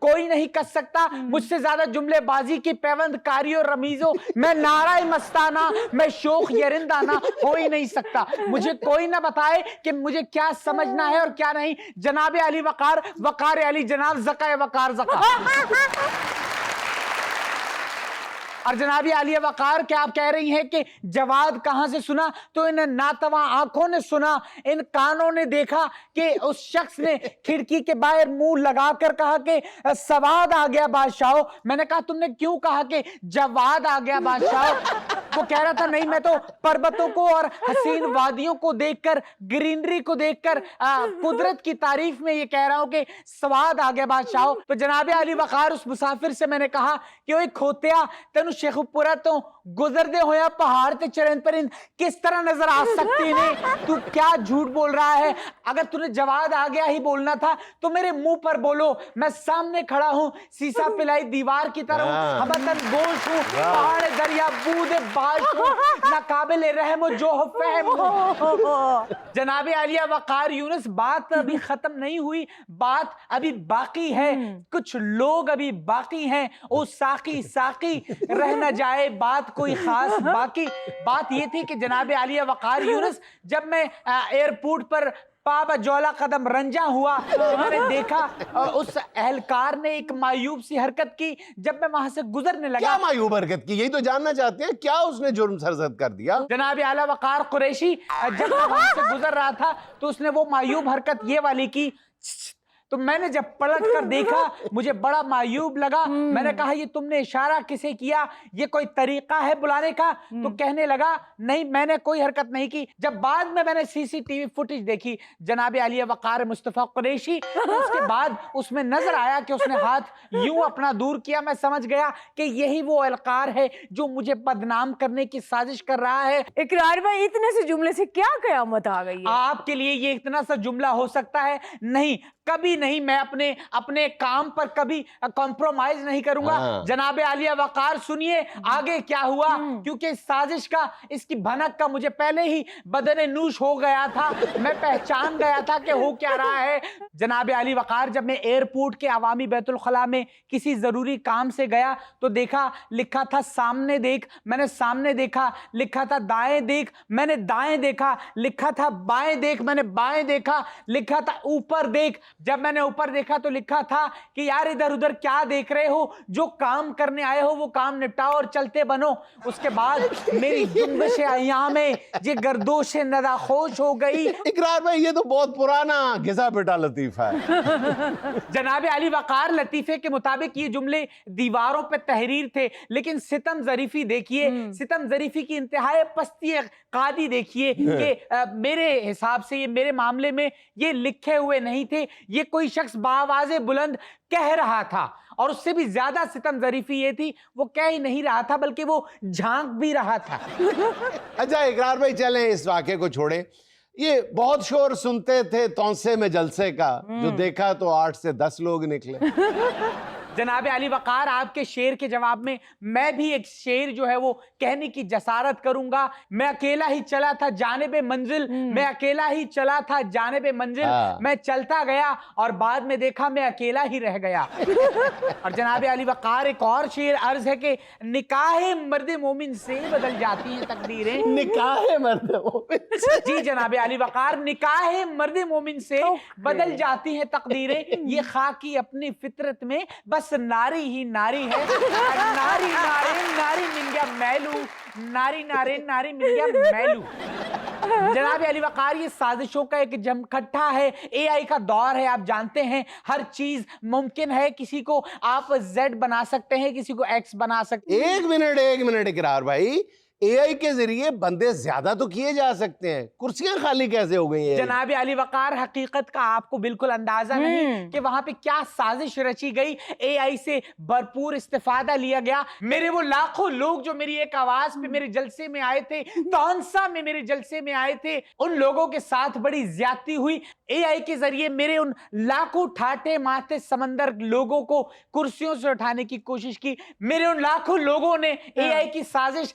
کوئی نہیں کس سکتا مجھ سے زیادہ جملے بازی کی پیوند کاری اور رمیزوں میں نعرہ مستانہ میں شوخ یرندانہ ہو ہی نہیں سکتا مجھے کوئی نہ بتائے کہ مجھے کیا سمجھنا ہے اور کیا نہیں جناب علی وقار وقار علی جناب زکا وقار زکا اور جناب عالیہ وقار کیا آپ کہہ رہی ہیں کہ جواد کہاں سے سنا تو ان ناتواں آنکھوں نے سنا ان کانوں نے دیکھا کہ اس شخص نے کھڑکی کے باہر منہ لگا کر کہا کہ سواد آ گیا بادشاہو میں نے کہا تم نے کیوں کہا کہ جواد آ گیا بادشاہو وہ کہہ رہا تھا نہیں میں تو پربتوں کو اور حسین وادیوں کو دیکھ کر گرینری کو دیکھ کر قدرت کی تعریف میں یہ کہہ رہا ہوں کہ سواد آ گیا بادشاہو تو جناب علی وقار اس مسافر سے میں نے کہا کہ اوہ کھوتیا تینو شیخ پورا تو گزر دے ہویا پہاڑ تے چرند پرند کس طرح نظر آ سکتی نے تو کیا جھوٹ بول رہا ہے اگر تو نے جواد آ گیا ہی بولنا تھا تو میرے منہ پر بولو میں سامنے کھڑا ہوں سیسا پلائی دیوار کی طرح ہوں ہمتن گوش ہوں پہاڑ دریا بود باش ہوں نہ قابل رحم و جو فہم ہوں جناب عالیہ وقار یونس بات ابھی ختم نہیں ہوئی بات ابھی باقی ہے کچھ لوگ ابھی باقی ہیں او ساقی ساقی رہ نہ جائے بات کوئی خاص باقی بات یہ تھی کہ جناب عالیہ وقار یونس جب میں ایئرپورٹ پر پابا جولا قدم رنجا ہوا میں نے دیکھا اس اہلکار نے ایک معیوب سی حرکت کی جب میں وہاں سے گزرنے لگا کیا معیوب حرکت کی یہی تو جاننا چاہتے ہیں کیا اس نے جرم سرزد کر دیا جناب اعلیٰ وقار قریشی جب میں وہاں سے گزر رہا تھا تو اس نے وہ معیوب حرکت یہ والی کی تو میں نے جب پلٹ کر دیکھا مجھے بڑا معیوب لگا میں نے کہا یہ تم نے اشارہ کسے کیا یہ کوئی طریقہ ہے بلانے کا تو کہنے لگا نہیں میں نے کوئی حرکت نہیں کی جب بعد میں نے سی سی ٹی وی فوٹیج دیکھی جناب عالیہ وقار مصطفیٰ قریشی اس کے بعد اس میں نظر آیا کہ اس نے ہاتھ یوں اپنا دور کیا میں سمجھ گیا کہ یہی وہ اہلکار ہے جو مجھے بدنام کرنے کی سازش کر رہا ہے اقرار بھائی اتنے سے جملے سے کیا قیامت آ گئی ہے آپ کے لیے یہ اتنا سا جملہ ہو سکتا ہے نہیں کبھی نہیں میں اپنے کام پر کبھی کمپرومائز نہیں کروں گا جناب عالیہ وقار سنیے آگے کیا ہوا کیونکہ سازش کا اس کی بھنک کا مجھے پہلے ہی بدن نوش ہو گیا تھا میں پہچان گیا تھا کہ ہو کیا رہا ہے جناب علی وقار جب میں ایئرپورٹ کے عوامی بیت الخلاء میں کسی ضروری کام سے گیا تو دیکھا لکھا تھا سامنے دیکھ میں نے سامنے دیکھا لکھا تھا دائیں دیکھ میں نے دائیں دیکھا لکھا تھا بائیں دیکھ میں نے بائیں دیکھا لکھا تھا اوپر دیکھ جب میں نے اوپر دیکھا تو لکھا تھا کہ یار ادھر ادھر کیا دیکھ رہے ہو جو کام کرنے آئے ہو وہ کام نپٹاؤ اور چلتے بنو اس کے بعد میری جنبش ایام یہ گردوش ندا خوش ہو گئی اقرار بھائی یہ تو بہت پرانا گھسا پٹا لطیفہ ہے جناب علی وقار لطیفے کے مطابق یہ جملے دیواروں پہ تحریر تھے لیکن ستم ظریفی دیکھیے ستم ظریفی کی انتہائی پستی قادی دیکھیے کہ میرے حساب سے یہ میرے معاملے میں یہ لکھے ہوئے نہیں تھے یہ کوئی شخص بآواز بلند کہہ رہا تھا اور اس سے بھی زیادہ ستم ظریفی یہ تھی وہ کہہ ہی نہیں رہا تھا بلکہ وہ جھانک بھی رہا تھا اچھا اقرار بھائی چلیں اس واقعے کو چھوڑیں یہ بہت شور سنتے تھے تونسے میں جلسے کا جو دیکھا تو 8 سے 10 لوگ نکلے جناب علی وقار آپ کے شعر کے جواب میں بھی ایک شعر جو ہے وہ کہنے کی جسارت کروں گا میں اکیلا ہی چلا تھا جانب منزل میں اکیلا ہی چلا تھا جانب منزل میں چلتا گیا اور بعد میں دیکھا میں اکیلا ہی رہ گیا اور جناب علی وقار ایک اور شعر عرض ہے کہ نکاح مرد مومن سے بدل جاتی ہیں تقدیریں نکاح مرد مومن جی جناب علی وقار نکاح مرد مومن سے بدل جاتی ہیں تقدیریں یہ خاکی اپنی فطرت میں بس ناری ہی ناری ہے ناری نارے ناری مل گیا میلو ناری نارے ناری مل گیا میلو جناب علی وقار یہ سازشوں کا ایک جمکٹھا ہے اے آئی کا دور ہے آپ جانتے ہیں ہر چیز ممکن ہے کسی کو آپ زیڈ بنا سکتے ہیں کسی کو ایکس بنا سکتے ہیں ایک منٹ اقرار بھائی اے آئی کے ذریعے بندے زیادہ تو کیے جا سکتے ہیں کرسیاں خالی کیسے ہو گئی ہیں جناب علی وقار حقیقت کا آپ کو بالکل اندازہ نہیں کہ وہاں پہ کیا سازش رچی گئی اے آئی سے بھرپور استفادہ لیا گیا میرے وہ لاکھوں لوگ جو میری ایک آواز پہ میرے جلسے میں آئے تھے تونسا میں میرے جلسے میں آئے تھے ان لوگوں کے ساتھ بڑی زیادتی ہوئی اے آئی کے ذریعے میرے ان لاکھوں ٹھاٹے ماتے سمندر لوگوں کو کرسیوں سے اٹھانے کی کوشش کی میرے ان لاکھوں لوگوں نے اے آئی کی سازش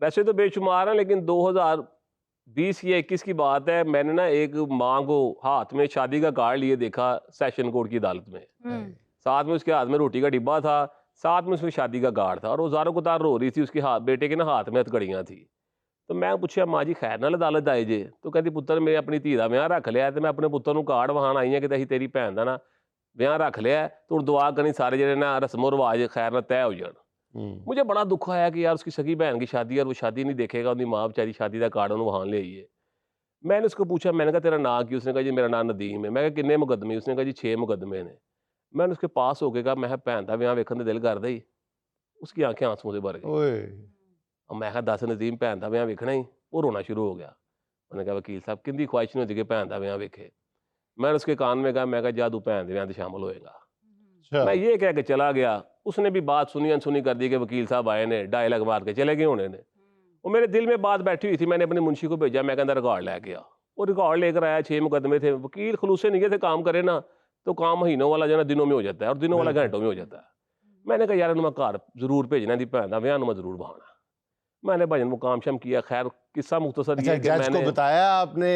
ویسے تو بے شمار ہیں، لیکن 2020 یا 21 کی بات ہے، میں نے نا ایک ماں کو ہاتھ میں شادی کا کارڈ لیے دیکھا سیشن کورٹ کی عدالت میں، ساتھ میں اس کے ہاتھ میں روٹی کا ڈبہ تھا، ساتھ میں اس کی شادی کا کارڈ تھا، اور وہ زاروں قطار رو رہی تھی، اس کے بیٹے کے نا ہاتھ میں ہتھکڑیاں تھی. تو میں پوچھا ماں جی خیر نال عدالت آئے جے؟ تو کہتی پتر میں اپنی دھی دا ویاہ رکھ لیا، تو میں اپنے پتر نوں کارڈ وہاں آئی ہاں کہ اسی تیری بھین دا نا ویاہ رکھ لیا، تو دعا کرنی سارے جڑے نا رسم و رواج خیر نال طے ہو جان. مجھے بڑا دکھ آیا کہ یار اس کی سگی بہن کی شادی ہے اور وہ شادی نہیں دیکھے گا، ان کی ماں بیچاری شادی کا کارڈ انہوں وہاں لے آئیے. میں نے اس کو پوچھا، میں نے کہا تیرا نام کی؟ اس نے کہا جی میرا نام ندیم ہے. میں کہا کنے مقدمے؟ اس نے کہا جی 6 مقدمے نے. میں نے اس کے پاس ہو کے کہا میں بہن دا ویاہ ویکھن تے دل کردا ہی. اس کی آنکھیں آنسوں سے بھر گئی. اور میں کہا 10 ندیم بہن دا ویاہ ویکھنا ہی؟ وہ رونا شروع ہو گیا. انہوں نے کہا وکیل صاحب کندی خواہش نہیں ہوتی کہ بہن دا ویاہ ویکھے. میں نے اس کے کان میں کہا جا تو بہن دے ویاہ تے شامل ہوئے گا. میں یہ کہہ کے چلا گیا. اس نے بھی بات سنی انسنی کر دی کہ وکیل صاحب آئے نے، ڈائلاگ مار کے چلے گئے ہونے نے. وہ میرے دل میں بات بیٹھی ہوئی تھی، میں نے اپنے منشی کو بھیجا، میں کہتا ریکارڈ لے کے آ. وہ ریکارڈ لے کر آیا، 6 مقدمے تھے. وکیل خلوص سے نیت سے کام کرے نا تو کام مہینوں والا جو ہے نا دنوں میں ہو جاتا ہے، اور دنوں والا گھنٹوں میں ہو جاتا ہے. میں نے کہا یار میں گھر ضرور بھیجنا دی بہن دا ویاہ میں ضرور بہانا. میں نے بھجن مقام شم کیا. خیر قصہ مختصر یہ کہ جج کو بتایا آپ نے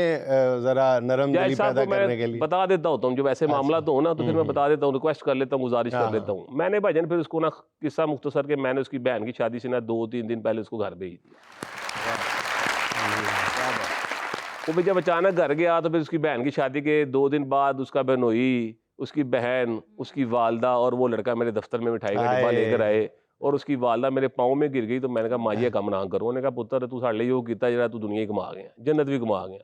ذرا نرم دلی پیدا کرنے کے لیے؟ بتا دیتا ہوتا ہوں جب ایسے معاملات ہوں نا تو پھر میں بتا دیتا ہوں، ریکویسٹ کر لیتا ہوں، گزارش کر لیتا ہوں. میں نے بھجن پھر اس کو نا قصہ مختصر کہ میں نے اس کی بہن کی شادی سے نا 2-3 دن پہلے اس کو گھر بھیج دیا. وہ بھی جب اچانک گھر گیا تو پھر اس کی بہن کی شادی کے 2 دن بعد اس کا بہنوئی، اس کی بہن، اس کی والدہ اور وہ لڑکا میرے دفتر میں مٹھائی کا ڈبہ لے کر آئے، اور اس کی والدہ میرے پاؤں میں گر گئی. تو میں نے کہا ماں یہ کم نہ کرو. انہوں نے کہا پتر تو ساڑھے لیے وہ کیتا جڑا تو دنیا ہی کما گیا، جنت بھی کما گیا.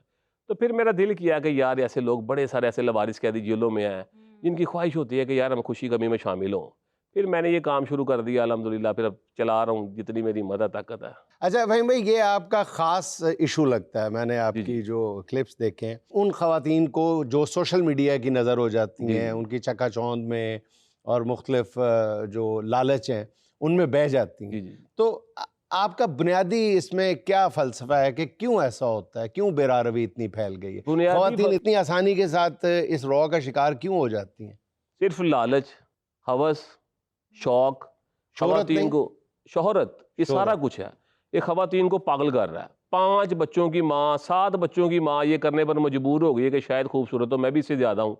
تو پھر میرا دل کیا کہ یار ایسے لوگ بڑے سارے ایسے لوارث قیدی جیلوں میں ہیں جن کی خواہش ہوتی ہے کہ یار ہم خوشی غمی میں شامل ہوں. پھر میں نے یہ کام شروع کر دیا الحمدللہ. پھر اب چلا رہا ہوں جتنی میری مدد طاقت ہے. اچھا فہیم بھائی، یہ آپ کا خاص ایشو لگتا ہے. میں نے آپ کی جو کلپس دیکھے ہیں ان خواتین کو جو سوشل میڈیا کی نظر ہو جاتی ہیں، ان کی چکا چوند میں اور مختلف جو لالچ ہیں ان میں بہہ جاتی ہیں. تو آپ کا بنیادی اس میں کیا فلسفہ ہے کہ کیوں ایسا ہوتا ہے؟ کیوں بے راروی اتنی پھیل گئی ہے؟ خواتین اتنی آسانی کے ساتھ اس رو کا شکار کیوں ہو جاتی ہیں؟ صرف لالچ، ہوس، شوق. خواتین کو شہرت، یہ سارا کچھ ہے. یہ خواتین کو پاگل کر رہا ہے. 5 بچوں کی ماں، 7 بچوں کی ماں یہ کرنے پر مجبور ہو گئی ہے کہ شاید خوبصورت ہو، میں بھی اس سے زیادہ ہوں.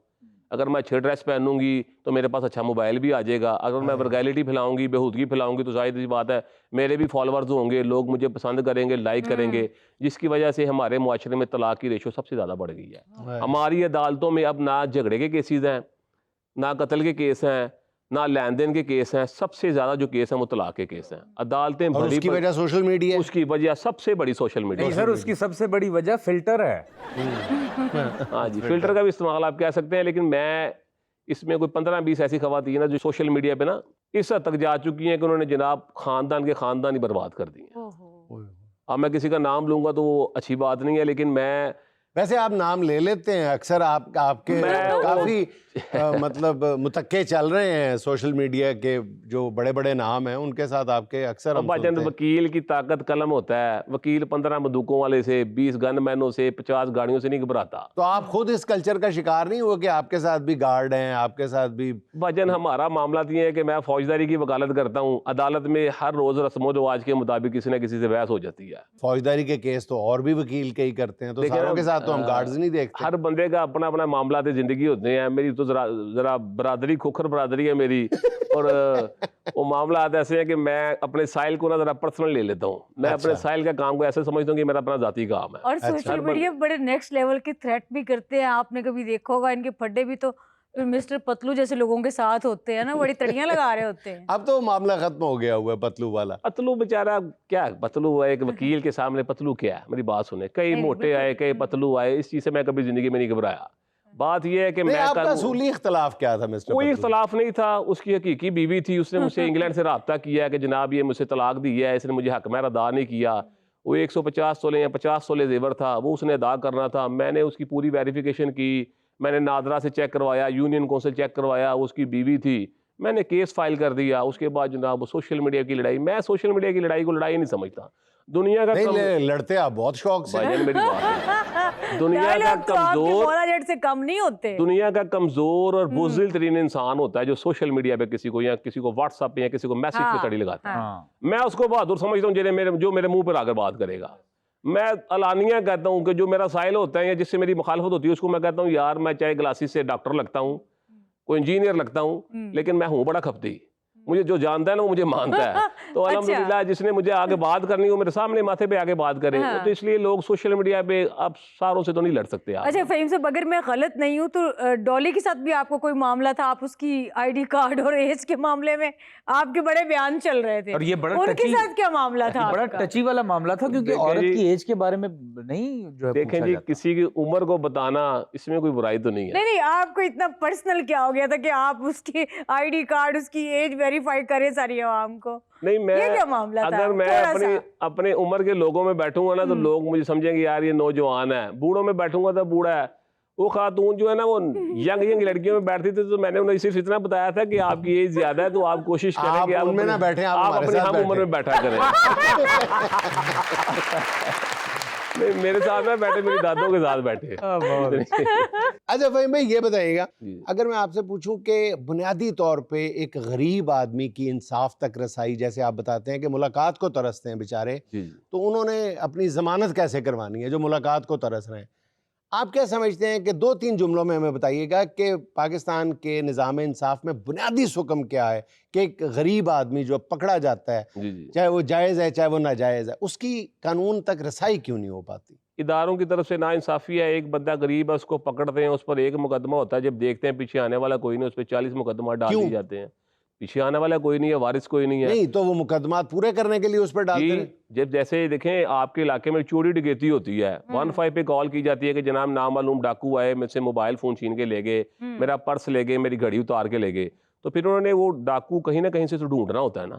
اگر میں اچھے ڈریس پہنوں گی تو میرے پاس اچھا موبائل بھی آ جائے گا. اگر میں ورگیلٹی پھیلاؤں گی، بےہودگی پھیلاؤں گی تو ظاہر سی بات ہے میرے بھی فالوورز ہوں گے، لوگ مجھے پسند کریں گے، لائک کریں گے، جس کی وجہ سے ہمارے معاشرے میں طلاق کی ریشو سب سے زیادہ بڑھ گئی ہے. ہماری عدالتوں میں اب نہ جھگڑے کے کیسز ہیں، نہ قتل کے کیس ہیں، نہ لین دین کے کیس ہیں. سب سے زیادہ جو کیس ہیں وہ طلاق کے کیس ہیں. عدالتیں اور اس کی وجہ سوشل میڈیا، اس کی وجہ سب سے بڑی سوشل میڈیا. سر اس کی سب سے بڑی وجہ فلٹر ہے. ہاں جی، فلٹر کا بھی استعمال آپ کہہ سکتے ہیں. لیکن میں اس میں کوئی 15-20 ایسی خواتین ہیں جو سوشل میڈیا پہ نا اس حد تک جا چکی ہیں کہ انہوں نے جناب خاندان کے خاندان ہی برباد کر دی ہیں. اب میں کسی کا نام لوں گا تو وہ اچھی بات نہیں ہے، لیکن میں ویسے آپ نام لے لیتے ہیں اکثر. آپ کے کافی مطلب متقع چل رہے ہیں سوشل میڈیا کے جو بڑے بڑے نام ہیں، ان کے ساتھ آپ کے اکثر ہم سنتے ہیں. وکیل کی طاقت قلم ہوتا ہے. وکیل 15 بندوقوں والے سے، 20 گن مینوں سے، 50 گاڑیوں سے نہیں گھبراتا. تو آپ خود اس کلچر کا شکار نہیں ہوئے کہ آپ کے ساتھ بھی گارڈ ہیں، آپ کے ساتھ بھی؟ بھجن ہمارا معاملہ یہ ہے کہ میں فوجداری کی وکالت کرتا ہوں. عدالت میں ہر روز رسم و رواج کے مطابق کسی نہ کسی سے بحث ہو جاتی ہے. فوجداری کے کیس تو اور بھی وکیل کئی کرتے ہیں، تو ساروں کے ساتھ تو ہم گارڈز نہیں دیکھتے. ہر بندے کا اپنا اپنا معاملات زندگی ہوتے ہیں. میری تو ذرا برادری کھوکھر برادری ہے میری، اور وہ معاملات ایسے ہیں کہ میں اپنے سائل کو نا ذرا پرسنل لے لیتا ہوں. میں اپنے سائل کا کام کو ایسے سمجھتا ہوں کہ میرا اپنا ذاتی کام ہے. اور سوشل میڈیا بڑے نیکسٹ لیول کے تھریٹ بھی کرتے ہیں. آپ نے کبھی دیکھا ہوگا ان کے پھڈے بھی تو مسٹر پتلو جیسے لوگوں کے ساتھ ہوتے ہیں نا، بڑی تڑیاں لگا رہے ہوتے ہیں. اب تو معاملہ ختم ہو گیا ہوا ہے پتلو والا. پتلو بیچارہ کیا، پتلو ایک وکیل کے سامنے پتلو کیا ہے؟ میری بات سنیں، کئی موٹے آئے، کئی پتلو آئے، اس چیز سے میں کبھی زندگی میں نہیں گھبرایا. بات یہ ہے کہ میں آپ کا اصولی اختلاف کیا تھا مسٹر؟ کوئی اختلاف نہیں تھا. اس کی حقیقی بیوی تھی، اس نے مجھ سے انگلینڈ سے رابطہ کیا کہ جناب یہ مجھ سے طلاق دی ہے، اس نے مجھے حق مہر ادا نہیں کیا. وہ 150 تولے یا 50 تولے زیور تھا، وہ اس نے ادا کرنا تھا. میں نے اس کی پوری ویریفیکیشن کی، میں نے نادرا سے چیک کروایا، یونین کونسل چیک کروایا، اس کی بیوی تھی. میں نے کیس فائل کر دیا. اس کے بعد جناب وہ سوشل میڈیا کی لڑائی، میں سوشل میڈیا کی لڑائی کو لڑائی نہیں سمجھتا. دنیا کا لڑتے آپ بہت شوق سے. میری بات دنیا کا ڈائلاگ تو آپ کے کمزور مولا جٹ سے کم نہیں ہوتے. دنیا کا کمزور اور بزدل ترین انسان ہوتا ہے جو سوشل میڈیا پہ کسی کو یا کسی کو واٹس ایپ پہ یا کسی کو میسج پہ تڑی لگاتا ہے. ہاں میں اس کو بہادر سمجھتا ہوں جو میرے منہ پر آ کر بات کرے گا. میں علانیہ کہتا ہوں کہ جو میرا سائل ہوتا ہے یا جس سے میری مخالفت ہوتی ہے اس کو میں کہتا ہوں یار میں چاہے گلاسیز سے ڈاکٹر لگتا ہوں, کوئی انجینئر لگتا ہوں, لیکن میں ہوں بڑا کھپتی. مجھے جو جانتا ہے نا وہ مجھے مانتا ہے. تو الحمدللہ جس نے مجھے آگے بات کرنی ہو میرے سامنے ماتھے پہ آگے بات کرے. تو اس لیے لوگ سوشل میڈیا پہ اب ساروں سے تو نہیں لڑ سکتے آپ. اچھا فہیم صاحب, اگر میں غلط نہیں ہوں تو ڈالی کے ساتھ بھی آپ کو کوئی معاملہ تھا, آپ اس کی آئی ڈی کارڈ اور ایج کے معاملے میں آپ کے بڑے بیان چل رہے تھے, اور یہ بڑا ان کے ساتھ کیا معاملہ تھا؟ بڑا ٹچی والا معاملہ تھا کیونکہ عورت کی ایج کے بارے میں نہیں جو ہے دیکھیں جی, کسی کی عمر کو بتانا اس میں کوئی برائی تو نہیں ہے. نہیں آپ کو اتنا پرسنل کیا ہو گیا تھا کہ آپ اس کی آئی ڈی کارڈ اس کی ایج ویریفائی کریں ساری عوام کو؟ نہیں میں کیا معاملہ تھا؟ اگر میں اپنے عمر کے لوگوں میں بیٹھوں گا نا تو لوگ مجھے سمجھیں گے یار یہ نوجوان ہے. بوڑھوں میں بیٹھوں گا تو بوڑھا ہے. وہ خاتون جو ہے نا وہ ینگ لڑکیوں میں بیٹھتی تھی تو میں نے انہیں صرف اتنا بتایا تھا کہ آپ کی ایج زیادہ ہے تو آپ کوشش کریں کہ آپ اپنی ہم عمر میں بیٹھا کریں. نہیں میرے ساتھ نہ بیٹھے, میری دادوں کے ساتھ بیٹھے. اچھا بھائی میں یہ بتائیے گا, اگر میں آپ سے پوچھوں کہ بنیادی طور پہ ایک غریب آدمی کی انصاف تک رسائی, جیسے آپ بتاتے ہیں کہ ملاقات کو ترستے ہیں بیچارے, تو انہوں نے اپنی ضمانت کیسے کروانی ہے جو ملاقات کو ترس رہے ہیں, آپ کیا سمجھتے ہیں کہ 2-3 جملوں میں ہمیں بتائیے گا کہ پاکستان کے نظام انصاف میں بنیادی حکم کیا ہے کہ ایک غریب آدمی جو پکڑا جاتا ہے چاہے وہ جائز ہے چاہے وہ ناجائز ہے, اس کی قانون تک رسائی کیوں نہیں ہو پاتی؟ اداروں کی طرف سے ناانصافی ہے. ایک بندہ غریب ہے اس کو پکڑتے ہیں, اس پر ایک مقدمہ ہوتا ہے, جب دیکھتے ہیں پیچھے آنے والا کوئی نہیں اس پہ 40 مقدمات ڈال دیے جاتے ہیں. پیچھے آنے والا کوئی نہیں ہے, وارث کوئی نہیں ہے. نہیں تو وہ مقدمات پورے کرنے کے لیے اس پہ ڈالتے ہیں. جب جیسے دیکھیں آپ کے علاقے میں چوری ڈکیتی ہوتی ہے, 15 پہ کال کی جاتی ہے کہ جناب نامعلوم ڈاکو آئے, مجھ سے موبائل فون چھین کے لے گئے, میرا پرس لے گئے, میری گھڑی اتار کے لے گئے. تو پھر انہوں نے وہ ڈاکو کہیں نہ کہیں سے ڈھونڈنا ہوتا ہے نا,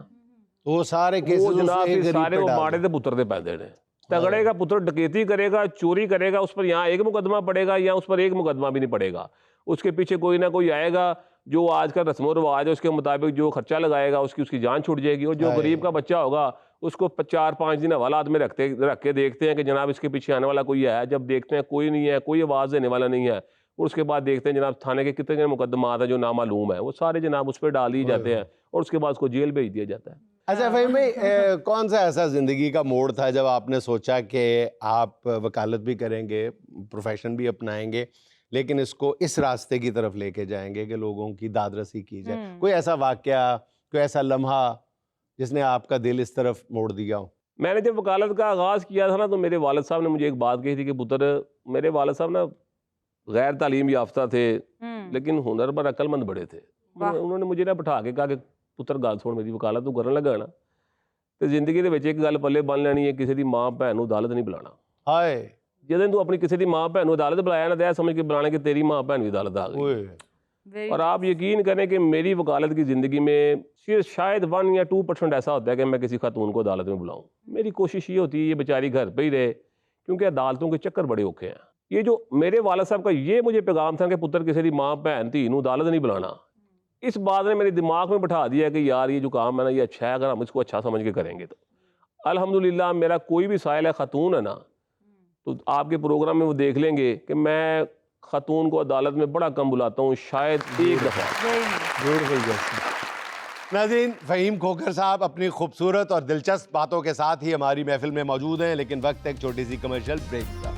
وہ سارے کیسز جناب سارے وہ ماڑے تھے پتر دے پیدے نے. تگڑے کا پتر ڈکیتی کرے گا, چوری کرے گا, اس پر یہاں ایک مقدمہ پڑے گا یا اس پر ایک مقدمہ بھی نہیں پڑے گا. اس کے پیچھے کوئی نہ کوئی آئے گا جو آج کا رسم و رواج ہے اس کے مطابق جو خرچہ لگائے گا, اس کی جان چھوٹ جائے گی. اور جو غریب کا بچہ ہوگا اس کو 4-5 دن حوالات میں رکھ کے دیکھتے ہیں کہ جناب اس کے پیچھے آنے والا کوئی ہے. جب دیکھتے ہیں کوئی نہیں ہے, کوئی آواز دینے والا نہیں ہے, اور اس کے بعد دیکھتے ہیں جناب تھانے کے کتنے مقدمات ہیں جو نامعلوم ہے, وہ سارے جناب اس پہ ڈال دیے جاتے ہیں اور اس کے بعد اس کو جیل بھیج دیا جاتا ہے. اچھا بھائی میں کون سا ایسا زندگی کا موڑ تھا جب آپ نے سوچا کہ آپ وکالت بھی کریں گے, پروفیشن بھی اپنائیں گے, لیکن اس کو اس راستے کی طرف لے کے جائیں گے کہ لوگوں کی داد رسی کی جائے؟ کوئی ایسا واقعہ, کوئی ایسا لمحہ جس نے آپ کا دل اس طرف موڑ دیا ہو؟ میں نے جب وکالت کا آغاز کیا تھا نا تو میرے والد صاحب نے مجھے ایک بات کہی تھی کہ پتر, میرے والد صاحب نا غیر تعلیم یافتہ تھے لیکن ہنر پر عقل مند بڑے تھے. انہوں نے مجھے نا بٹھا کے کہا کہ پتر گل سن, میری وکالت تو کرن لگا نا تو زندگی دے وچ ایک گل پلے بن لینی ہے, کسی دی ماں بہن نوں عدالت نہیں بلانا. ہائے جدوں تو اپنی کسی دی ماں بہن نوں عدالت بلایا نا تو سمجھ کے بلانے کہ تیری ماں بہن بھی عدالت آ گئی. اور آپ یقین کریں کہ میری وکالت کی زندگی میں شاید 1 یا 2% ایسا ہوتا ہے کہ میں کسی خاتون کو عدالت میں بلاؤں. میری کوشش یہ ہوتی ہے یہ بیچاری گھر پہ ہی رہے, کیونکہ عدالتوں کے چکر بڑے اوکھے ہیں. یہ جو میرے والد صاحب کا یہ مجھے پیغام تھا کہ پتر کسی دی ماں بہن دھی نوں عدالت نہیں بلانا, اس بات نے میرے دماغ میں بٹھا دیا کہ یار یہ جو کام ہے نا یہ اچھا ہے, اگر ہم اس کو اچھا سمجھ کے کریں گے تو. الحمدللہ میرا کوئی بھی سائل ہے خاتون ہے نا تو آپ کے پروگرام میں وہ دیکھ لیں گے کہ میں خاتون کو عدالت میں بڑا کم بلاتا ہوں, شاید ایک دفعہ. ناظرین, فہیم کھوکھر صاحب اپنی خوبصورت اور دلچسپ باتوں کے ساتھ ہی ہماری محفل میں موجود ہیں, لیکن وقت ایک چھوٹی سی کمرشل بریک کا.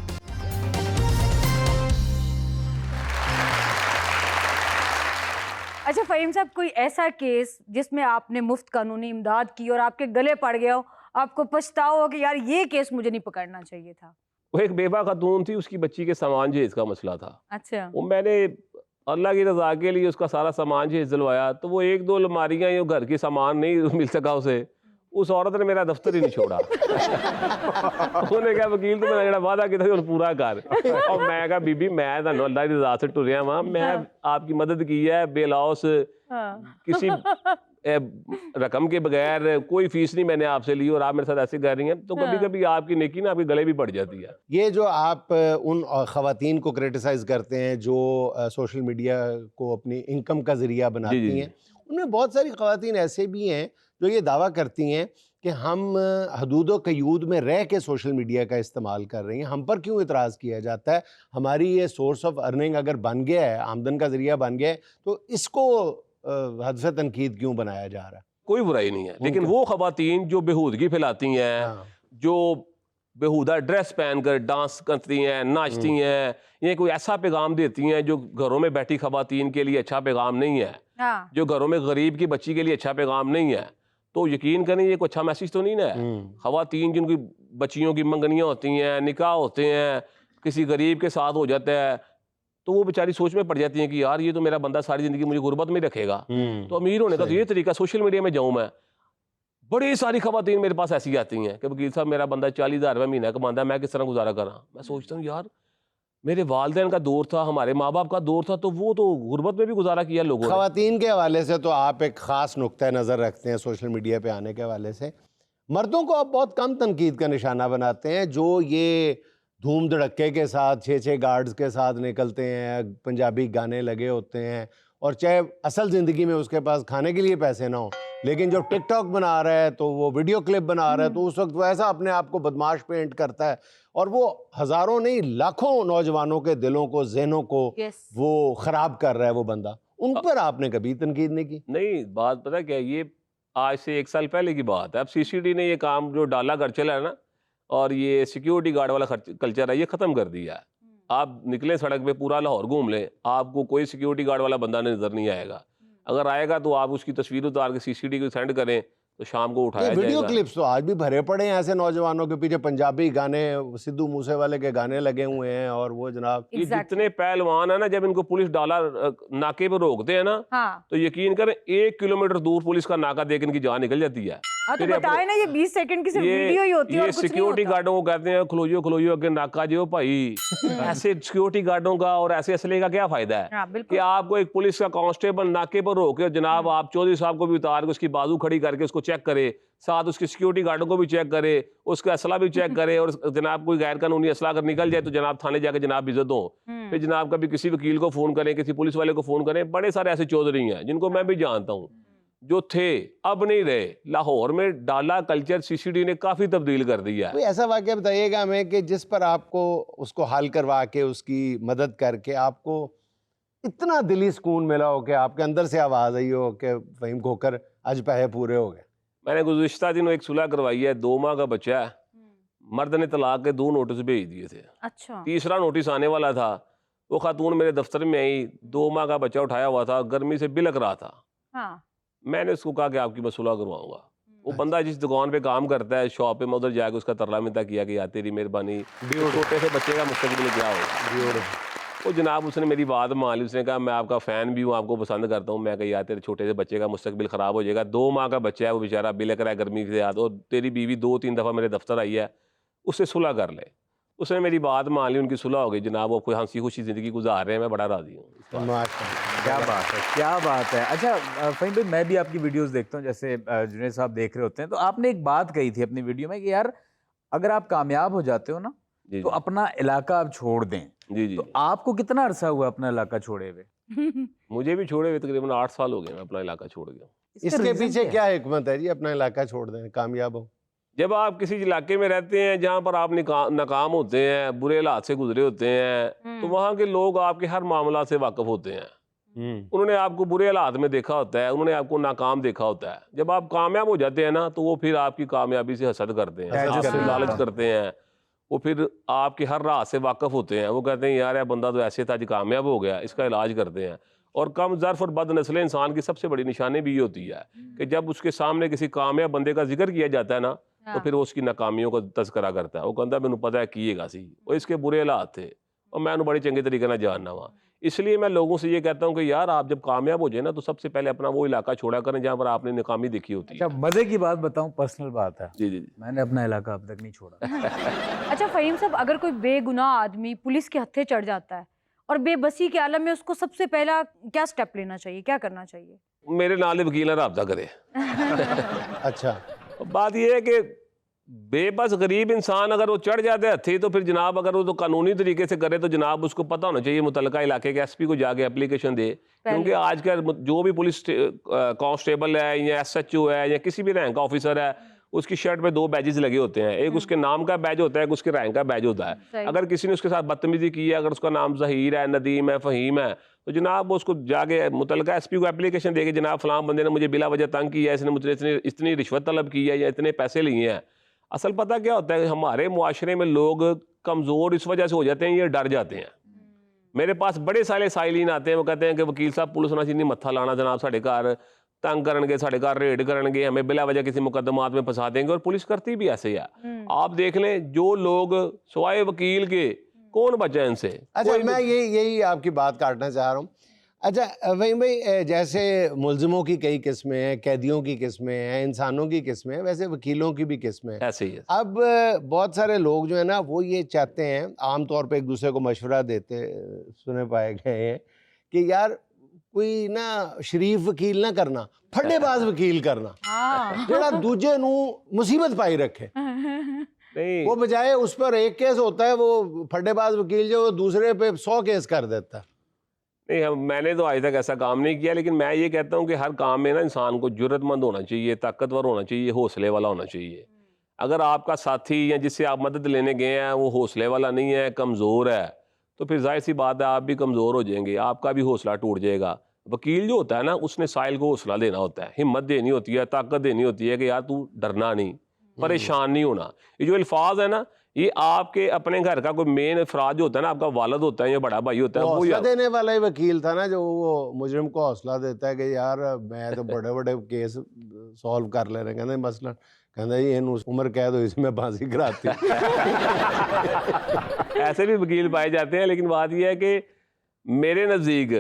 اچھا فہیم صاحب, کوئی ایسا کیس جس میں آپ نے مفت قانونی امداد کی اور آپ کے گلے پڑ گیا ہو, آپ کو پچھتاؤ ہو کہ یار یہ کیس مجھے نہیں پکڑنا چاہیے تھا؟ وہ ایک بیوہ خاتون تھی, اس کی بچی کے سامان جہیز کا مسئلہ تھا. اچھا. وہ میں نے اللہ کی رضا کے لیے اس کا سارا سامان جہیز دلوایا تو وہ 1-2 الماریاں یہ گھر کی سامان نہیں مل سکا اسے. اس عورت نے میرا دفتر ہی نہیں چھوڑا. انہوں نے کہا وکیل تو میں جڑا وعدہ کیا تھا پورا کر. اور میں کہا بی بی میں تھانوں اللہ کی رضا سے ٹریا ہاں, میں آپ کی مدد کی ہے بے لاؤس, کسی رقم کے بغیر, کوئی فیس نہیں میں نے آپ سے لی اور آپ میرے ساتھ ایسے کر رہی ہیں. تو کبھی کبھی آپ کی نیکی نا آپ کے گلے بھی پڑ جاتی ہے. یہ جو آپ ان خواتین کو کرٹیسائز کرتے ہیں جو سوشل میڈیا کو اپنی انکم کا ذریعہ بناتی ہیں, ان میں بہت ساری خواتین ایسے بھی ہیں جو یہ دعویٰ کرتی ہیں کہ ہم حدود و قیود میں رہ کے سوشل میڈیا کا استعمال کر رہی ہیں، ہم پر کیوں اعتراض کیا جاتا ہے؟ ہماری یہ سورس آف ارننگ اگر بن گیا ہے، آمدن کا ذریعہ بن گیا ہے، تو اس کو حذف تنقید کیوں بنایا جا رہا ہے؟ کوئی برائی نہیں ہے، لیکن وہ خواتین جو بےہودگی پھیلاتی ہیں، جو بےہودہ ڈریس پہن کر ڈانس کرتی ہیں، ناچتی ہیں، یہ کوئی ایسا پیغام دیتی ہیں جو گھروں میں بیٹھی خواتین کے لیے اچھا پیغام نہیں ہے، جو گھروں میں غریب کی بچی کے لیے اچھا پیغام نہیں ہے، تو یقین کریں یہ کوئی اچھا میسیج تو نہیں ہے۔ خواتین جن کی بچیوں کی منگنیاں ہوتی ہیں، نکاح ہوتے ہیں، کسی غریب کے ساتھ ہو جاتا ہے، تو وہ بیچاری سوچ میں پڑ جاتی ہیں کہ یار یہ تو میرا بندہ ساری زندگی مجھے غربت میں رکھے گا، تو امیر ہونے کا تو یہ طریقہ سوشل میڈیا میں جاؤں میں۔ بڑی ساری خواتین میرے پاس ایسی آتی ہیں کہ وکیل صاحب میرا بندہ 40,000 روپے مہینہ کماتا ہے، میں کس طرح گزارا کراں؟ میں سوچتا ہوں یار میرے والدین کا دور تھا، ہمارے ماں باپ کا دور تھا، تو وہ تو غربت میں بھی گزارا کیا لوگوں نے۔ خواتین کے حوالے سے تو آپ ایک خاص نقطہ نظر رکھتے ہیں سوشل میڈیا پہ آنے کے حوالے سے، مردوں کو آپ بہت کم تنقید کا نشانہ بناتے ہیں، جو یہ دھوم دھڑکے کے ساتھ 6 گارڈز کے ساتھ نکلتے ہیں، پنجابی گانے لگے ہوتے ہیں، اور چاہے اصل زندگی میں اس کے پاس کھانے کے لیے پیسے نہ ہوں، لیکن جو ٹک ٹاک بنا رہا ہے تو وہ ویڈیو کلپ بنا رہا ہے، تو اس وقت وہ ایسا اپنے آپ کو بدماش پینٹ کرتا ہے، اور وہ ہزاروں نہیں لاکھوں نوجوانوں کے دلوں کو، ذہنوں کو وہ خراب کر رہا ہے وہ بندہ۔ ان پر آپ نے کبھی تنقید نہیں کی؟ نہیں، بات پتہ کیا ہے، یہ آج سے 1 سال پہلے کی بات ہے۔ اب سی سی ڈی نے یہ کام جو ڈالا کر چلا ہے نا، اور یہ سیکیورٹی گارڈ والا کلچر ہے، یہ ختم کر دیا ہے۔ آپ نکلیں سڑک پہ پورا لاہور گھوم لیں، آپ کو کوئی سیکیورٹی گارڈ والا بندہ نظر نہیں آئے گا، اگر آئے گا تو آپ اس کی تصویر اتار کے سی سی ڈی کو سینڈ کریں تو شام کو اٹھایا جائے ویڈیو گا۔ کلپس تو آج بھی بھرے پڑے ہیں ایسے نوجوانوں کے پیچھے، پنجابی گانے، سدھو موسے والے کے گانے لگے ہوئے ہیں، اور وہ جناب یہ جتنے پہلوان ہیں نا، جب ان کو پولیس ڈالا ناکے پہ روکتے ہیں نا، تو یقین کریں 1 کلومیٹر دور پولیس کا ناکہ دیکھ ان کی جان نکل جاتی ہے۔ تو بتائیں نا، یہ 20 سیکنڈ کی صرف ویڈیو ہی ہوتی ہے اور یہ کچھ نہیں سیکیورٹی ہوتا۔ گارڈوں کو کہتے ہیں کھلوئیو کھلوئیو اگے ناکہ جو بھائی، ایسے سیکیورٹی گارڈوں کا اور ایسے اسلحے کا کیا فائدہ ہے کہ آپ کو ایک پولیس کا کانسٹیبل ناکے پر روک کے جناب آپ چودھری صاحب کو بھی اتار کے اس کی بازو کھڑی کر کے اس کو چیک کرے، ساتھ اس کی سیکیورٹی گارڈوں کو بھی چیک کرے، اس کا اسلحہ بھی چیک کرے، اور جناب کوئی غیر قانونی اسلحہ اگر نکل جائے تو جناب تھانے جا کے جناب عزت ہوں، پھر جناب کبھی کسی وکیل کو فون کریں، کسی پولیس والے کو فون کریں۔ بڑے سارے ایسے چودھری ہیں جن کو میں بھی جانتا ہوں، جو تھے اب نہیں رہے۔ لاہور میں ڈالا کلچر سی سی ڈی نے کافی تبدیل کر دیا ہے۔ کوئی ایسا واقعہ بتائیے گا ہمیں کہ جس پر آپ کو اس کو حل کروا کے، اس کی مدد کر کے آپ کو اتنا دلی سکون ملا ہو کہ آپ کے اندر سے آواز آئی ہو کہ فہیم کھوکر آج پیسے پورے ہو گئے؟ میں نے گزشتہ دنوں ایک صلح کروائی ہے، 2 ماہ کا بچہ ہے، مرد نے طلاق کے 2 نوٹس بھیج دیے تھے، اچھا، تیسرا نوٹس آنے والا تھا۔ وہ خاتون میرے دفتر میں آئی، 2 ماہ کا بچہ اٹھایا ہوا تھا، گرمی سے بلک رہا تھا۔ میں نے اس کو کہا کہ آپ کی میں صلح کرواؤں گا۔ وہ بندہ جس دکان پہ کام کرتا ہے، شاپ پہ، میں ادھر جا کے اس کا ترلا منتا کیا کہ یار تیری مہربانی، چھوٹے سے بچے کا مستقبل کیا ہوگا۔ وہ جناب اس نے میری بات مان لی، اس نے کہا میں آپ کا فین بھی ہوں، آپ کو پسند کرتا ہوں۔ میں کہا یار تیرے چھوٹے سے بچے کا مستقبل خراب ہو جائے گا، 2 ماہ کا بچہ ہے، وہ بیچارہ بلک رہا ہے گرمی کے ساتھ، اور تیری بیوی 2-3 دفعہ میرے دفتر آئی ہے، اس سے صلح کر لے۔ اس نے میری بات مان لی، ان کی صلح ہو گئی جناب، وہ کوئی ہنسی خوشی زندگی گزار رہے ہیں، میں بڑا راضی ہوں۔ کیا بات ہے، کیا بات ہے۔ اچھا فہیم بھائی، میں بھی آپ کی ویڈیوز دیکھتا ہوں، جیسے جنید صاحب دیکھ رہے ہوتے ہیں، تو آپ نے ایک بات کہی تھی اپنی ویڈیو میں کہ یار اگر آپ کامیاب ہو جاتے ہو نا تو اپنا علاقہ آپ چھوڑ دیں۔ جی تو آپ کو کتنا عرصہ ہوا اپنا علاقہ چھوڑے ہوئے؟ مجھے بھی چھوڑے ہوئے تقریباً 8 سال ہو گئے، میں اپنا علاقہ چھوڑ گیا۔ اس کے پیچھے کیا حکمت ہے جی اپنا علاقہ چھوڑ دیں کامیاب ہو؟ جب آپ کسی علاقے میں رہتے ہیں جہاں پر آپ ناکام ہوتے ہیں، برے حالات سے گزرے ہوتے ہیں، تو وہاں کے لوگ آپ کے ہر معاملات سے واقف ہوتے ہیں، انہوں نے آپ کو برے حالات میں دیکھا ہوتا ہے، انہوں نے آپ کو ناکام دیکھا ہوتا ہے۔ جب آپ کامیاب ہو جاتے ہیں نا تو وہ پھر آپ کی کامیابی سے حسد کرتے ہیں، آپ سے لالچ کرتے ہیں، وہ پھر آپ کے ہر راہ سے واقف ہوتے ہیں، وہ کہتے ہیں یار یہ بندہ تو ایسے تھا جو کامیاب ہو گیا، اس کا علاج کرتے ہیں۔ اور کم ظرف اور بد نسل انسان کی سب سے بڑی نشانی بھی یہ ہوتی ہے کہ جب اس کے سامنے کسی کامیاب بندے کا ذکر کیا جاتا ہے نا تو پھر وہ اس کی ناکامیوں کا تذکرہ کرتا ہے، وہ کہتا ہے میں نے پتا ہے کیے گا سی، وہ اس کے برے حالات تھے اور میں انہوں بڑے چنگے طریقے نہ جاننا ہوا۔ اس لیے میں لوگوں سے یہ کہتا ہوں کہ یار آپ جب کامیاب ہو جائیں نا تو سب سے پہلے اپنا وہ علاقہ چھوڑا کریں جہاں پر آپ نے ناکامی دیکھی ہوتی ہے۔ اچھا مزے کی بات بتاؤں، پرسنل بات ہے، جی میں نے اپنا علاقہ اب تک نہیں چھوڑا۔ اچھا فہیم صاحب، اگر کوئی بے گناہ آدمی پولیس کے ہتھے چڑھ جاتا ہے اور بے بسی کے عالم میں اس کو سب سے پہلا کیا سٹیپ لینا چاہیے، کیا کرنا چاہیے؟ میرے نال وکیل رابطہ کرے۔ اچھا، بات یہ ہے کہ بے بس غریب انسان اگر وہ چڑھ جاتے ہیں ہتھے تو پھر جناب اگر وہ تو قانونی طریقے سے کرے تو جناب اس کو پتہ ہونا چاہیے متعلقہ علاقے کے ایس پی کو جا کے اپلیکیشن دے، کیونکہ آج کل جو بھی پولیس کانسٹیبل ہے یا ایس ایچ او ہے یا کسی بھی رینک کا آفیسر ہے، اس کی شرٹ پہ 2 بیجز لگے ہوتے ہیں, ایک اس کے نام کا بیج ہوتا ہے, ایک اس کے رینک کا بیج ہوتا ہے. اگر کسی نے اس کے ساتھ بدتمیزی کی ہے, اگر اس کا نام ظہیر ہے, ندیم ہے, فہیم ہے, تو جناب اس کو جا کے متعلقہ ایس پی کو اپلیکیشن دے کے جناب فلاں بندے نے مجھے بلا وجہ تنگ کیا ہے, اس نے مجھے اتنی رشوت طلب کی ہے یا اتنے پیسے لیے ہیں. اصل پتہ کیا ہوتا ہے, ہمارے معاشرے میں لوگ کمزور اس وجہ سے ہو جاتے ہیں, یہ ڈر جاتے ہیں. میرے پاس بڑے سارے سائلین آتے ہیں, وہ کہتے ہیں کہ وکیل صاحب پولیس ہونا چاہیے متھا لانا جناب, ساڑھے گھر تنگ کرن گے, ساڑھے گھر ریڈ کرن گے, ہمیں بلا وجہ کسی مقدمات میں پھنسا دیں گے, اور پولیس کرتی بھی ایسے ہی ہے. آپ دیکھ لیں جو لوگ سوائے وکیل کے کون بچا ان سے. اچھا میں یہی آپ کی بات کاٹنا چاہ رہا ہوں. اچھا فہیم بھائی, جیسے ملزموں کی کئی قسمیں ہیں, قیدیوں کی قسمیں ہیں, انسانوں کی قسمیں ہیں, ویسے وکیلوں کی بھی قسمیں ہیں. ایسے ہی ہے. اب بہت سارے لوگ جو ہے نا وہ یہ چاہتے ہیں, عام طور پہ ایک دوسرے کو مشورہ دیتے سنے پائے گئے ہیں کہ یار کوئی نا شریف وکیل نہ کرنا, پھڈے باز وکیل کرنا, جڑا دوجے نو مصیبت پائی رکھے. وہ بجائے اس پر ایک کیس ہوتا ہے, وہ پھڈے باز وکیل جو دوسرے پہ 100 کیس کر دیتا ہے. نہیں, میں نے تو آج تک ایسا کام نہیں کیا, لیکن میں یہ کہتا ہوں کہ ہر کام میں نا انسان کو جرت مند ہونا چاہیے, طاقتور ہونا چاہیے, حوصلے والا ہونا چاہیے. اگر آپ کا ساتھی یا جس سے آپ مدد لینے گئے ہیں وہ حوصلے والا نہیں ہے, کمزور ہے, تو پھر ظاہر سی بات ہے آپ بھی کمزور ہو جائیں گے, آپ کا بھی حوصلہ ٹوٹ جائے گا. وکیل جو ہوتا ہے نا, اس نے سائل کو حوصلہ دینا ہوتا ہے, ہمت دینی ہوتی ہے, طاقت دینی ہوتی ہے کہ یار تو ڈرنا نہیں, پریشان نہیں ہونا. یہ جو الفاظ ہے نا, یہ آپ کے اپنے گھر کا کوئی مین افراد جو ہوتا ہے نا, آپ کا والد ہوتا ہے یا بڑا بھائی ہوتا ہے, وہ حوصلہ دینے والا ہی وکیل تھا نا, جو وہ مجرم کو حوصلہ دیتا ہے کہ یار میں تو بڑے بڑے کیس سولو کر لے رہے ہیں. مثلا کہنا یہ عمر قید ہوئی سے میں پھانسی کراتی. ایسے بھی وکیل پائے جاتے ہیں, لیکن بات یہ ہے کہ میرے نزدیک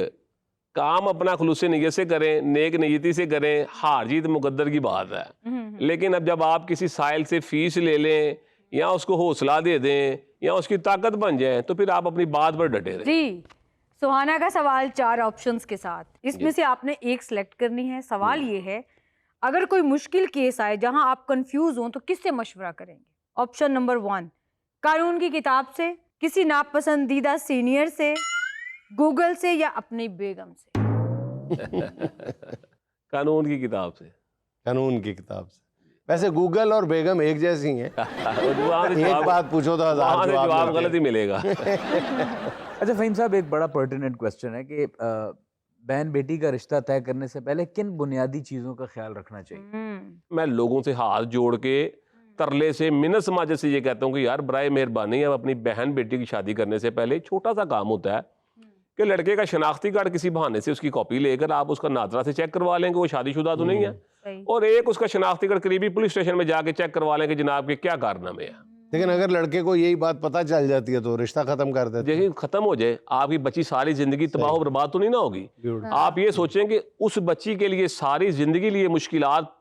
کام اپنا خلوص نیت سے کریں, نیک نیتی سے کریں, ہار جیت مقدر کی بات ہے. لیکن اب جب آپ کسی سائل سے فیس لے لیں یا اس کو حوصلہ دے دیں یا اس کی طاقت بن جائیں, تو پھر آپ اپنی بات پر ڈٹے رہیں. جی, سہانا کا سوال 4 آپشنز کے ساتھ, اس میں سے آپ نے ایک سلیکٹ کرنی ہے. سوال یہ ہے, اگر کوئی مشکل کیس آئے جہاں آپ کنفیوز ہوں تو کس سے مشورہ کریں گے؟ آپشن نمبر 1, قانون کی کتاب سے, کسی ناپسندیدہ سینئر سے, گوگل سے, یا اپنی بیگم سے. قانون کی کتاب سے. قانون کی کتاب سے. ویسے گوگل اور بیگم ایک جیسی ہیں, ایک بات پوچھو تو 1000 جواب غلط ہی ملے گا. اچھا فہیم صاحب, ایک بڑا پرٹیننٹ کوسچن ہے کہ بہن بیٹی کا رشتہ طے کرنے سے پہلے کن بنیادی چیزوں کا خیال رکھنا چاہیے؟ میں لوگوں سے ہاتھ جوڑ کے ترلے سے منت سماجت سے یہ کہتا ہوں کہ یار برائے مہربانی اب اپنی بہن بیٹی کی شادی کرنے سے پہلے چھوٹا سا کام ہوتا ہے کہ لڑکے کا شناختی کارڈ کسی بہانے سے اس کی کاپی لے کر آپ اس کا ناظرہ سے چیک کروا لیں کہ وہ شادی شدہ تو نہیں ہے, اور ایک اس کا شناختی کارڈ قریبی پولیس اسٹیشن میں جا کے چیک کروا لیں کہ جناب کے کیا کارنامے ہیں. لیکن اگر لڑکے کو یہی بات پتہ چل جاتی ہے تو رشتہ ختم کر دیتے ہیں. جیسے ختم ہو جائے, آپ کی بچی ساری زندگی تباہ و برباد تو نہیں نہ ہوگی. آپ یہ سوچیں کہ اس بچی کے لیے ساری زندگی لیے مشکلات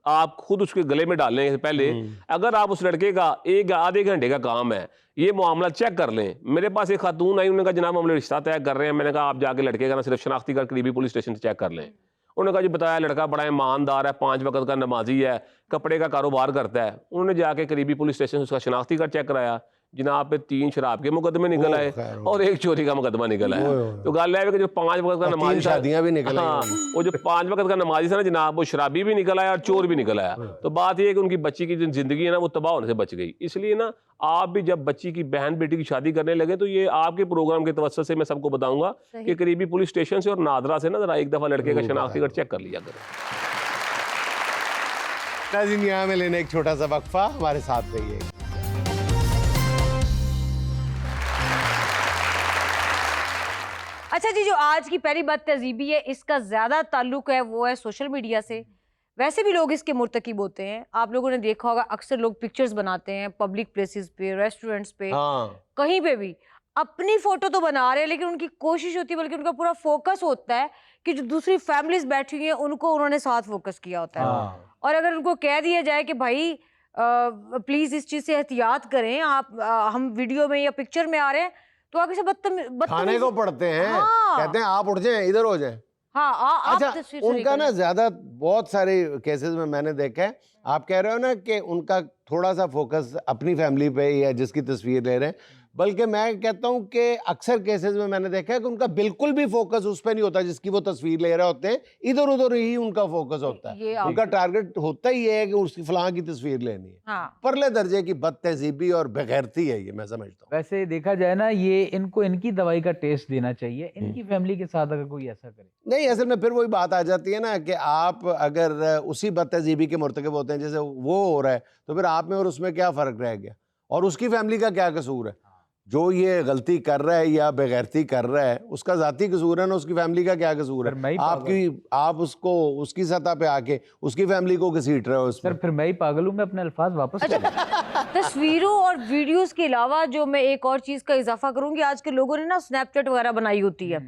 آپ خود اس کے گلے میں ڈالنے سے پہلے اگر آپ اس لڑکے کا ایک آدھے گھنٹے کا کام ہے, یہ معاملہ چیک کر لیں. میرے پاس ایک خاتون آئی, انہوں نے کہا جناب ہم رشتہ طے کر رہے ہیں. میں نے کہا آپ جا کے لڑکے کا نا صرف شناختی کارڈ قریبی پولیس اسٹیشن سے چیک کر لیں. انہوں نے کہا جی بتایا لڑکا بڑا ایماندار ہے, 5 وقت کا نمازی ہے, کپڑے کا کاروبار کرتا ہے. انہوں نے جا کے قریبی پولیس اسٹیشن سے اس کا شناختی کارڈ چیک کرایا, جناب پہ 3 شراب کے مقدمے نکل آئے اور 1 چوری کا مقدمہ نکل آیا. تو گل ہے کہ جو 5 وقت کا نمازی تھا, شادیاں بھی نکل ہاں وہ جو 5 وقت کا نمازی تھا نا جناب, وہ شرابی بھی نکل آیا اور چور بھی نکل آیا. تو بات یہ ہے کہ ان کی بچی کی جو زندگی ہے نا وہ تباہ ہونے سے بچ گئی. اس لیے نا آپ بھی جب بچی کی بہن بیٹی کی شادی کرنے لگے تو یہ آپ کے پروگرام کے توسط سے میں سب کو بتاؤں گا کہ قریبی پولیس اسٹیشن سے اور نادرا سے نا ذرا ایک دفعہ لڑکے کا شناختی کارڈ چیک کر لیا کریں. ناظرین یہاں میں لینے ایک چھوٹا سا وقفہ, ہمارے ساتھ رہیے. اچھا جی, جو آج کی پہلی بد تہذیبی ہے اس کا زیادہ تعلق ہے وہ ہے سوشل میڈیا سے. ویسے بھی لوگ اس کے مرتکب ہوتے ہیں. آپ لوگوں نے دیکھا ہوگا اکثر لوگ پکچرز بناتے ہیں پبلک پلیسز پہ, ریسٹورنٹس پہ, کہیں پہ بھی اپنی فوٹو تو بنا رہے ہیں, لیکن ان کی کوشش ہوتی ہے, بلکہ ان کا پورا فوکس ہوتا ہے کہ جو دوسری فیملیز بیٹھی ہوئی ہیں ان کو انہوں نے ساتھ فوکس کیا ہوتا ہے. اور اگر ان کو کہہ دیا جائے کہ بھائی پلیز اس چیز سے احتیاط کریں, آپ ہم ویڈیو میں یا پکچر میں آ رہے ہیں, تو آگے سے کھانے کو پڑھتے ہیں, کہتے ہیں آپ اٹھ جائیں ادھر ہو جائیں. اچھا ان کا نا زیادہ بہت سارے کیسز میں نے دیکھا ہے, آپ کہہ رہے ہو نا کہ ان کا تھوڑا سا فوکس اپنی فیملی پہ یا جس کی تصویر لے رہے ہیں, بلکہ میں کہتا ہوں کہ اکثر کیسز میں نے دیکھا ہے کہ ان کا بالکل بھی فوکس اس پہ نہیں ہوتا جس کی وہ تصویر لے رہے ہوتے ہیں, ادھر ادھر ہی ان کا فوکس ہوتا ہے. ان کا ٹارگٹ ہوتا ہی ہے کہ اس کی فلاں کی تصویر لینی ہے. پرلے درجے کی بد تہذیبی اور بغیرتی ہے یہ, میں سمجھتا ہوں. ویسے دیکھا جائے نا, یہ ان کو ان کی دوائی کا ٹیسٹ دینا چاہیے, ان کی فیملی کے ساتھ اگر کوئی ایسا کرے. نہیں, اصل میں پھر وہی بات آ جاتی ہے نا کہ آپ اگر اسی بد تہذیبی کے مرتکب ہوتے ہیں جیسے وہ ہو رہا ہے, تو پھر آپ میں اور اس میں کیا فرق رہ گیا, اور اس کی فیملی کا کیا قصور ہے؟ جو یہ غلطی کر رہا ہے یا بغیرتی کر رہا ہے اس کا ذاتی قصور ہے نا, اس کی فیملی کا کیا قصور ہے؟ آپ اس کو اس کی سطح پہ آ کے اس کی فیملی کو گھسیٹ رہے ہو. اس سر پھر میں ہی پاگل ہوں, میں اپنے الفاظ واپس کر لوں. تصویروں اور ویڈیوز کے علاوہ جو میں ایک اور چیز کا اضافہ کروں گی, آج کے لوگوں نے نا سنیپ چیٹ وغیرہ بنائی ہوتی ہے,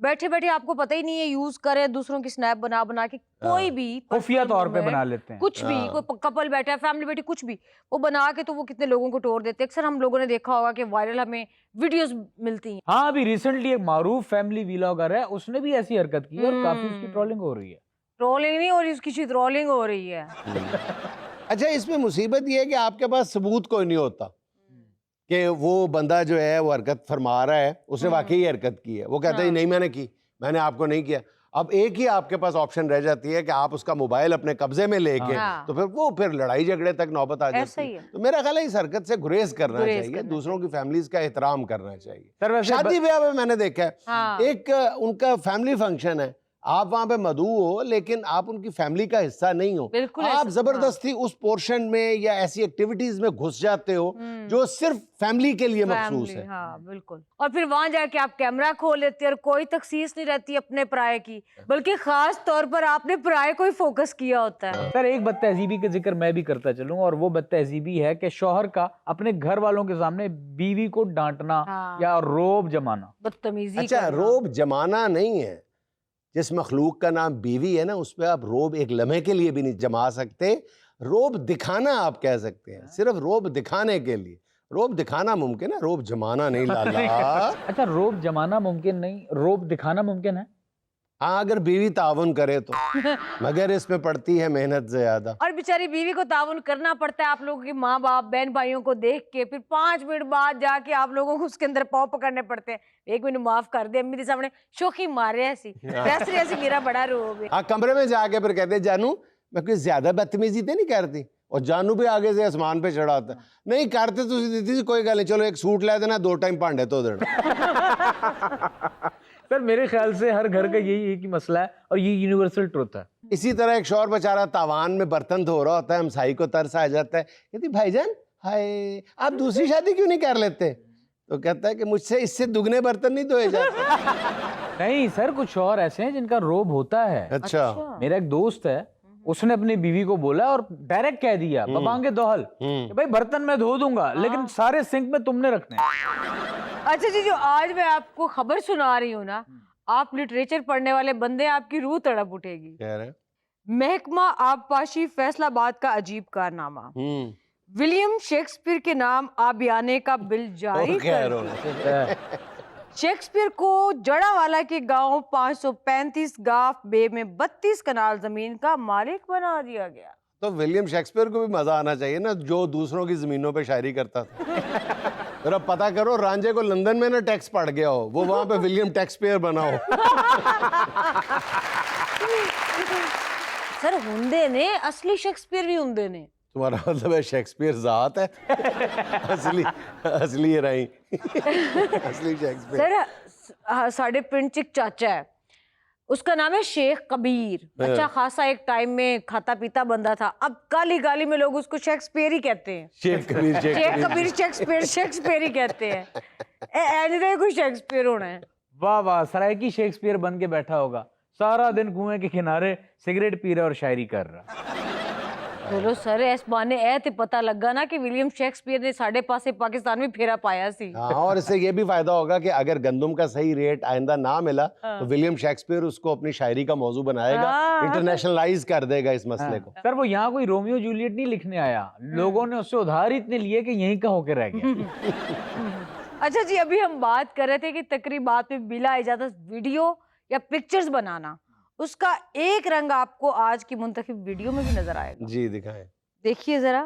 بیٹھے بیٹھے آپ کو پتہ ہی نہیں ہے یوز کرے دوسروں کی سنیپ بنا بنا کے, کوئی بھی خفیہ طور پہ بنا لیتے ہیں, کچھ بھی, کوئی کپل بیٹھا ہے, فیملی بیٹھی, کچھ بھی وہ بنا کے تو وہ کتنے لوگوں کو ٹور دیتے ہیں. اکثر ہم لوگوں نے دیکھا ہوگا کہ وائرل ہمیں ویڈیوز ملتی ہیں. ہاں, ابھی ریسنٹلی ایک معروف فیملی ویلاگر ہے, اس نے بھی ایسی حرکت کی اور کافی اس کی ٹرولنگ ہو رہی ہے. ٹرولنگ نہیں ہو رہی, اس کی چترولنگ ہو رہی ہے. اچھا, اس میں مصیبت یہ ہے کہ آپ کے پاس ثبوت کوئی نہیں ہوتا کہ وہ بندہ جو ہے وہ حرکت فرما رہا ہے اس نے واقعی حرکت کی ہے. وہ کہتا ہے نہیں میں نے کی, میں نے آپ کو نہیں کیا. اب ایک ہی آپ کے پاس آپشن رہ جاتی ہے کہ آپ اس کا موبائل اپنے قبضے میں لے کے, تو پھر لڑائی جھگڑے تک نوبت آ جاتی ہے. تو میرا خیال ہے اس حرکت سے گریز کرنا چاہیے, دوسروں کی فیملیز کا احترام کرنا چاہیے. شادی بیاہ میں نے دیکھا ہے ایک ان کا فیملی فنکشن ہے, آپ وہاں پہ مدعو ہو لیکن آپ ان کی فیملی کا حصہ نہیں ہو, آپ زبردستی اس پورشن میں یا ایسی ایکٹیویٹیز میں گھس جاتے ہو جو صرف فیملی کے لیے مخصوص ہے. ہاں بالکل, اور پھر وہاں جا کے آپ کیمرہ کھول لیتے اور کوئی تخصیص نہیں رہتی اپنے پرائے کی, بلکہ خاص طور پر آپ نے پرائے کو ہی فوکس کیا ہوتا ہے. سر ایک بد تہذیبی کا ذکر میں بھی کرتا چلوں, اور وہ بد تہذیبی ہے کہ شوہر کا اپنے گھر والوں کے سامنے بیوی کو ڈانٹنا یا روب جمانا. بدتمیزی. اچھا, روب جمانا نہیں ہے, جس مخلوق کا نام بیوی ہے نا اس پہ آپ روب ایک لمحے کے لیے بھی نہیں جما سکتے. روب دکھانا آپ کہہ سکتے ہیں, صرف روب دکھانے کے لیے. روب دکھانا ممکن ہے, روب جمانا نہیں. لالا اچھا, روب جمانا ممکن نہیں, روب دکھانا ممکن ہے. ہاں, اگر بیوی تعاون کرے تو, مگر اس میں پڑتی ہے محنت زیادہ. اور بیچاری بیوی کو تعاون کرنا پڑتا ہے آپ لوگوں کے ماں باپ بہن بھائیوں کو دیکھ کے, پھر 5 منٹ بعد جا کے آپ لوگوں کو اس کے اندر پاؤں پکڑنے پڑتے ہیں. 1 منٹ معاف کر دے, امی کے سامنے شوخی مارے ایسی ویسے ایسی میرا بڑا روب ہے. ہاں, کمرے میں جا کے پھر کہتے جانو میں کوئی زیادہ بدتمیزی تو نہیں کرتی, اور جانو بھی آگے سے آسمان پہ چڑھا ہوتا ہے, نہیں کرتے تو دیتی کوئی گل نہیں, چلو ایک سوٹ لے دینا, 2 ٹائم پانڈے تو دینا. سر میرے خیال سے ہر گھر کا یہی ایک ہی مسئلہ ہے, اور یہ یونیورسل ٹروتھ ہے. اسی طرح ایک شوہر بیچارہ تاوان میں برتن دھو رہا ہوتا ہے, ہمسائی کو ترس آ جاتا ہے, کہتی بھائی جان ہائے آپ دوسری شادی کیوں نہیں کر لیتے؟ تو کہتا ہے کہ مجھ سے اس سے دگنے برتن نہیں دھوئے جاتے. نہیں سر, کچھ شوہر ایسے ہیں جن کا روب ہوتا ہے. اچھا, میرا ایک دوست ہے, اس نے اپنی بیوی کو بولا اور ڈائریکٹ کہہ دیا ببانگے دوہل کہ بھائی برتن میں دھو دوں گا لیکن سارے سنک میں تم نے رکھنے ہیں. اچھا جی, جو آج میں آپ کو خبر سنا رہی ہوں نا, آپ لٹریچر پڑھنے والے بندے, آپ کی روح تڑپ اٹھے گی. محکمہ آبپاشی فیصل آباد کا عجیب کارنامہ, ولیم شیکسپیئر کے نام آبیانے کا بل جاری کر دیا. شیکسپیئر کو جڑاوالا کے گاؤں 535 گاف بے میں 32 کنال زمین کا مالک بنا دیا گیا. تو ولیم شیکسپیئر کو بھی مزہ آنا چاہیے نا, جو دوسروں کی زمینوں پہ شاعری کرتا تھا. ذرا پتا کرو رانجھے کو لندن میں نا ٹیکس پڑ گیا ہو, وہ وہاں پہ ولیم ٹیکسپیئر بنا ہو. سر ہوندے نے, اصلی شیکسپیئر بھی ہوندے نے. تمہارا مطلب ہے شیکسپیئر ذات ہے, اصلی رہی اصلی شیکسپیئر. سر ساڑھے پنڈ چک چاچا ہے, اس کا نام ہے شیخ کبیر. اچھا خاصا ایک ٹائم میں کھاتا پیتا بندہ تھا, اب گالی گالی میں لوگ اس کو شیکسپیئر ہی کہتے ہیں. شیخ کبیر شیکسپیئر ہی کہتے ہیں. ایجدے کوئی شیکسپیئر ہونا ہے. واہ واہ, سرائکی شیکسپیئر بن کے بیٹھا ہوگا, سارا دن کنویں کے کنارے سگریٹ پی رہا اور شاعری کر رہا. چلو سر اس بانے تے پتہ لگا نا کہ ولیم شیکسپیئر نے ساڑھے پاسے پاکستان میں پھیرا پایا سی. ہاں, اور اس سے یہ بھی فائدہ ہوگا کہ اگر گندم کا صحیح ریٹ آئندہ نہ ملا تو ولیم شیکسپیئر اس کو اپنی شاعری کا موضوع بنائے گا, انٹرنیشنلائز کر دے گا اس مسئلے کو. سر وہ یہاں کوئی رومیو جولیٹ نہیں لکھنے آیا, لوگوں نے اس سے ادھار اتنے لیے کہ یہیں کا ہو کے رہ گیا. اچھا جی, ابھی ہم بات کر رہے تھے کہ تقریبات میں بلا اجازت ویڈیو یا پکچرز بنانا, اس کا ایک رنگ آپ کو آج کی منتخب ویڈیو میں بھی نظر آئے گا. جی دکھائیں. دیکھیے ذرا,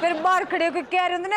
ਫਿਰ ਬਾਹਰ ਖੜੇ ਹੋ ਕੇ ਕਹਿ ਰਹੇ ਹੁੰਦੇ ਨੇ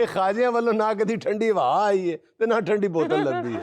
ਇਹ ਖਾਜਿਆਂ ਵੱਲੋਂ ਨਾ ਕਦੀ ਠੰਡੀ ਹਵਾ ਆਈ ਹੈ ਤੇ ਨਾ ਠੰਡੀ ਬੋਤਲ ਲੱਭੀ ਹੈ।